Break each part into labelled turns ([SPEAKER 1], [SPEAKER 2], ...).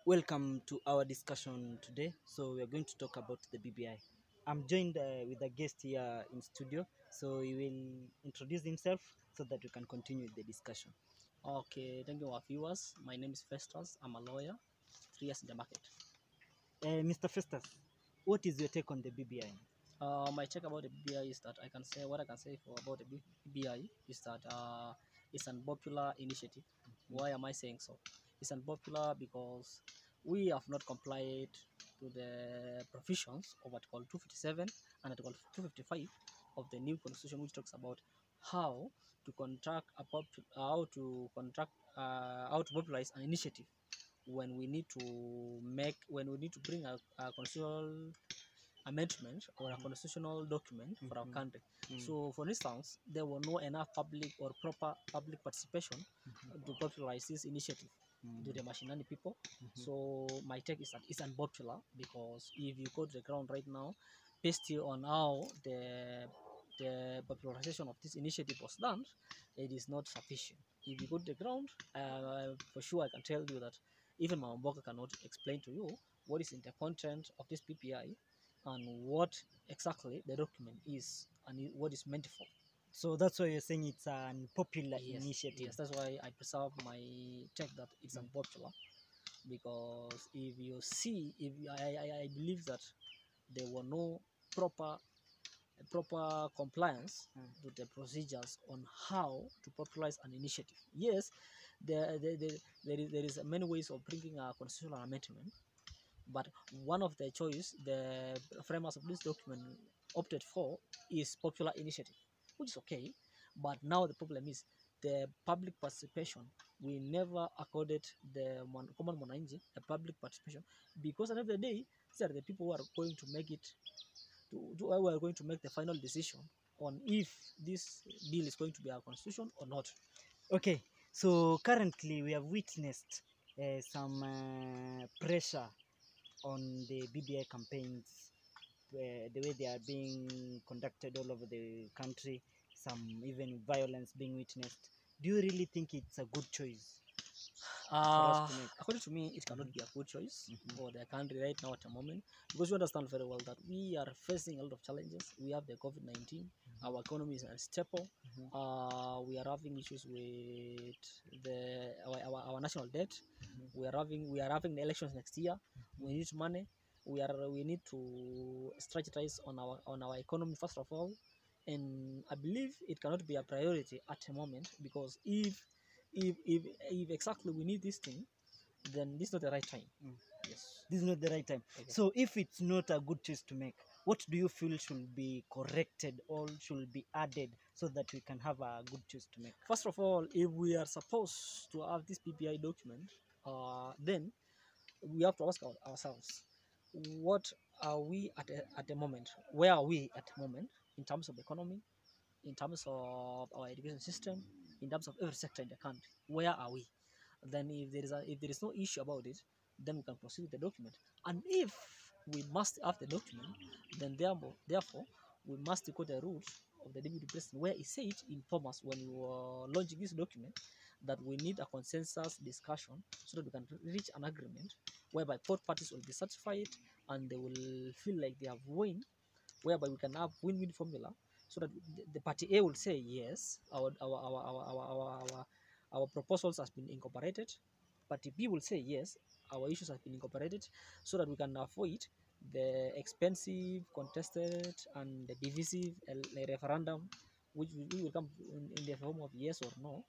[SPEAKER 1] Welcome to our discussion today. So we are going to talk about the BBI. I'm joined with a guest here in studio. So he will introduce himself so that we can continue the discussion.
[SPEAKER 2] Okay, thank you, our viewers. My name is Festus. I'm a lawyer, 3 years in the market.
[SPEAKER 1] Mr. Festus, what is your take on the BBI?
[SPEAKER 2] My check about the BBI is that what I can say for about the BBI is that it's an unpopular initiative. Why am I saying so? It's unpopular because we have not complied to the provisions of Article 257 and Article 255 of the new constitution, which talks about how to contract how to popularize an initiative when we need to bring a constitutional amendment or a constitutional document for our country. So, for instance, there were no enough public or proper public participation to popularize this initiative to the Mashinani people. So, my take is that it's unpopular because if you go to the ground right now, based on how the popularization of this initiative was done, it is not sufficient. If you go to the ground, for sure I can tell you that even Mamboka cannot explain to you what is in the content of this PPI and what exactly the document is and what is meant for.
[SPEAKER 1] So that's why you're saying it's an popular
[SPEAKER 2] Yes,
[SPEAKER 1] initiative.
[SPEAKER 2] yes, that's why I preserve my take that it's unpopular because if you see, I believe that there were no proper compliance to the procedures on how to popularize an initiative. Yes, there is many ways of bringing a constitutional amendment, but one of the choice the framers of this document opted for is popular initiative, which is okay. But now the problem is the public participation. We never accorded the common mwananchi the public participation because at the end of the day, these are the people who are going to make it who are going to make the final decision on if this bill is going to be our constitution or not.
[SPEAKER 1] Okay, so currently we have witnessed some pressure on the BBI campaigns, the way they are being conducted all over the country, some even violence being witnessed. Do you really think it's a good choice for us to make?
[SPEAKER 2] According to me, it cannot be a good choice for the country right now at the moment because you understand very well that we are facing a lot of challenges. We have the COVID-19, our economy is unstable, we are having issues with our national debt. We are having the elections next year. We need money. We need to strategize on our economy first of all, and I believe it cannot be a priority at the moment because if exactly we need this thing, then this is not the right time. Yes.
[SPEAKER 1] This is not the right time.
[SPEAKER 2] Okay.
[SPEAKER 1] So if it's not a good choice to make, what do you feel should be corrected or should be added so that we can have a good choice to make?
[SPEAKER 2] First of all, if we are supposed to have this PPI document, then we have to ask ourselves, what are we at the moment? Where are we at the moment in terms of economy, in terms of our education system, in terms of every sector in the country? Where are we? Then if there is no issue about it, then we can proceed with the document. And if we must have the document, then therefore we must go the route of the deputy president, where he said inform us when we were launching this document that we need a consensus discussion so that we can reach an agreement whereby both parties will be satisfied and they will feel like they have won, whereby we can have win-win formula so that the party A will say yes, our proposals has been incorporated. Party B will say yes, our issues have been incorporated, so that we can avoid the expensive, contested, and the divisive referendum, which will come in the form of yes or no.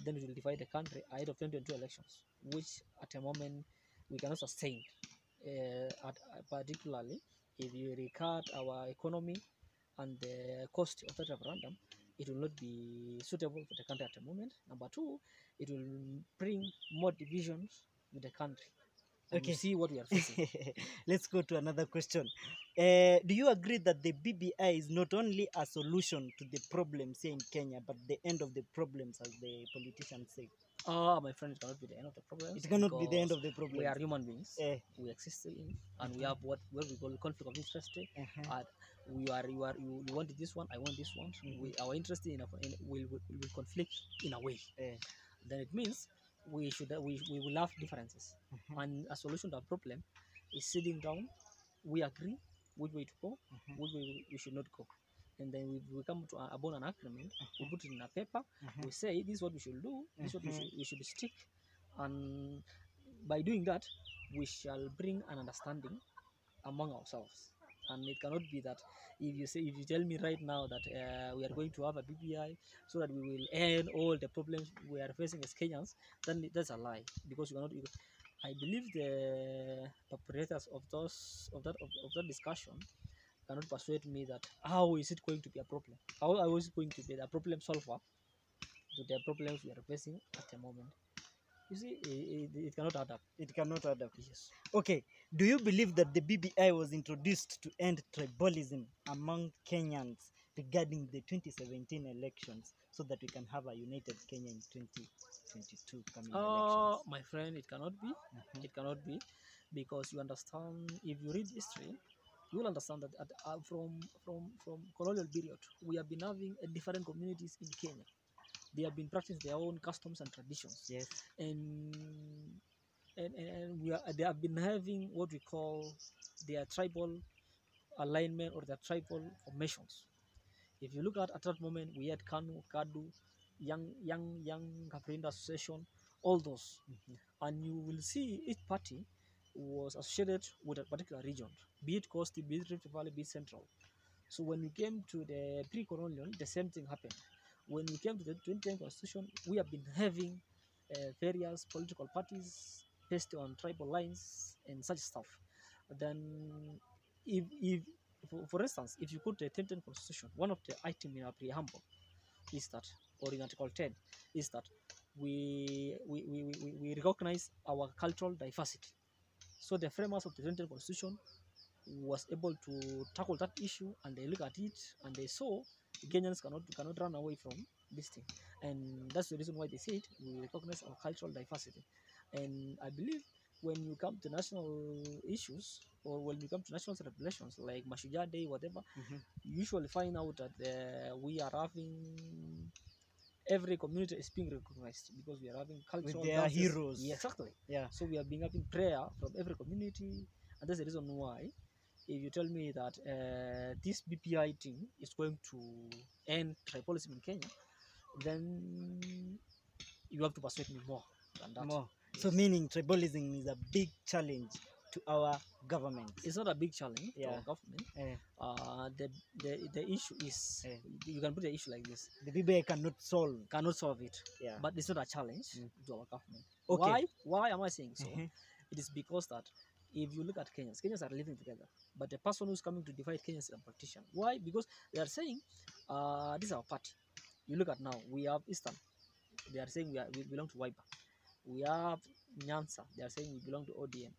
[SPEAKER 2] Then it will divide the country ahead of 2022 elections, which at the moment we cannot sustain. Particularly if you regard our economy and the cost of that referendum, it will not be suitable for the country at the moment. Number two, it will bring more divisions with the country. And
[SPEAKER 1] Okay.
[SPEAKER 2] you see what we are facing.
[SPEAKER 1] Let's go to another question. Do you agree that the BBI is not only a solution to the problems here in Kenya, but the end of the problems, as the politicians say?
[SPEAKER 2] My friend, it cannot be the end of the problem.
[SPEAKER 1] It cannot be the end of the problem.
[SPEAKER 2] We are human beings. We exist and we have what we call conflict of interest. You want this one, I want this one. Our interest will conflict in a way. Then it means we will have differences, and a solution to a problem is sitting down. We agree which way to go, which way we should not go, and then we come to upon an agreement. We put it in a paper. We say this is what we should do. This is what we should stick, and by doing that, we shall bring an understanding among ourselves. And it cannot be that if you tell me right now that we are going to have a BBI so that we will end all the problems we are facing as Kenyans, then that's a lie, because you cannot. I believe the perpetrators of that discussion cannot persuade me that how is it going to be a problem? How is it going to be a problem solver to the problems we are facing at the moment? You see, it cannot add up.
[SPEAKER 1] It cannot add up.
[SPEAKER 2] Yes.
[SPEAKER 1] Okay, do you believe that the BBI was introduced to end tribalism among Kenyans regarding the 2017 elections so that we can have a united Kenya in 2022 coming elections?
[SPEAKER 2] My friend, it cannot be. It cannot be, because you understand, if you read history, you will understand that from colonial period, we have been having different communities in Kenya. They have been practicing their own customs and traditions.
[SPEAKER 1] Yes.
[SPEAKER 2] And they have been having what we call their tribal alignment or their tribal formations. If you look at that moment, we had KANU, KADU, Young Capital Association, all those. And you will see each party was associated with a particular region, be it Coast, be it Rift Valley, be it Central. So when we came to the pre-colonial, the same thing happened. When we came to the 2010 constitution, we have been having various political parties based on tribal lines and such stuff. Then, if for instance, if you put the 2010 constitution, one of the items in our preamble is that, or in Article 10, is that we recognize our cultural diversity. So the framers of the 2010 constitution was able to tackle that issue, and they look at it and they saw Kenyans cannot run away from this thing, and that's the reason why they said we recognize our cultural diversity. And I believe when you come to national issues, or when you come to national celebrations like Mashujaa Day, whatever, you usually find out that we are having, every community is being recognized because we are having cultural
[SPEAKER 1] with their
[SPEAKER 2] dances.
[SPEAKER 1] heroes.
[SPEAKER 2] Yeah, exactly.
[SPEAKER 1] Yeah.
[SPEAKER 2] So we are being having prayer from every community, and that's the reason why, if you tell me that this BPI thing is going to end tribalism in Kenya, then you have to persuade me more than that.
[SPEAKER 1] More.
[SPEAKER 2] Yes.
[SPEAKER 1] So meaning tribalism is a big challenge to our government.
[SPEAKER 2] It's not a big challenge to our government. The issue is, you can put the issue like this:
[SPEAKER 1] the BBI cannot solve
[SPEAKER 2] it.
[SPEAKER 1] Yeah.
[SPEAKER 2] But it's not a challenge to our government.
[SPEAKER 1] Okay.
[SPEAKER 2] Why am I saying so? It is because that if you look at Kenyans are living together, but the person who's coming to divide Kenyans is a politician. Why? Because they are saying, this is our party. You look at now, we have Eastern. They are saying we belong to Wiper. We have Nyanza. They are saying we belong to ODM.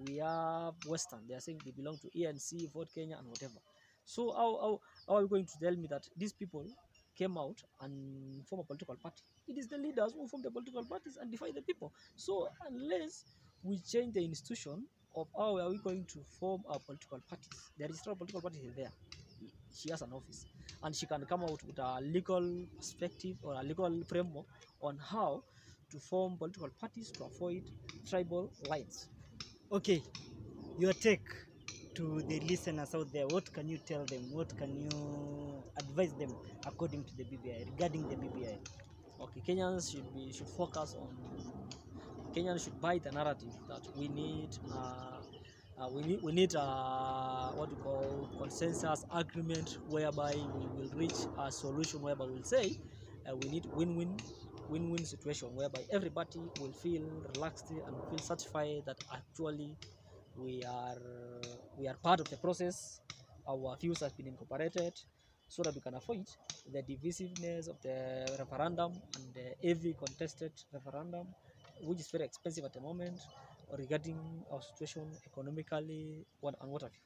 [SPEAKER 2] We have Western. They are saying they belong to ANC, Vote Kenya, and whatever. So how are you going to tell me that these people came out and form a political party? It is the leaders who form the political parties and divide the people. So unless we change the institution of how are we going to form our political parties, the registrar of political parties is there. She has an office, and she can come out with a legal perspective or a legal framework on how to form political parties to avoid tribal lines.
[SPEAKER 1] Okay, your take to the listeners out there, what can you tell them? What can you advise them according to the BBI, regarding the BBI?
[SPEAKER 2] Okay, Kenyans should focus on, Kenyans should buy the narrative that we need what we call consensus agreement, whereby we will reach a solution whereby we'll say we need win-win situation, whereby everybody will feel relaxed and feel satisfied that actually we are part of the process. Our views have been incorporated, so that we can avoid the divisiveness of the referendum and the heavy contested referendum, which is very expensive at the moment, regarding our situation economically and what have you.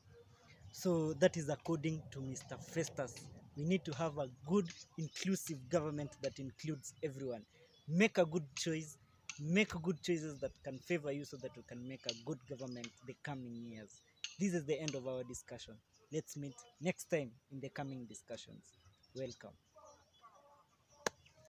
[SPEAKER 1] So that is according to Mr. Festus. We need to have a good, inclusive government that includes everyone. Make a good choice. Make good choices that can favor you so that we can make a good government the coming years. This is the end of our discussion. Let's meet next time in the coming discussions. Welcome.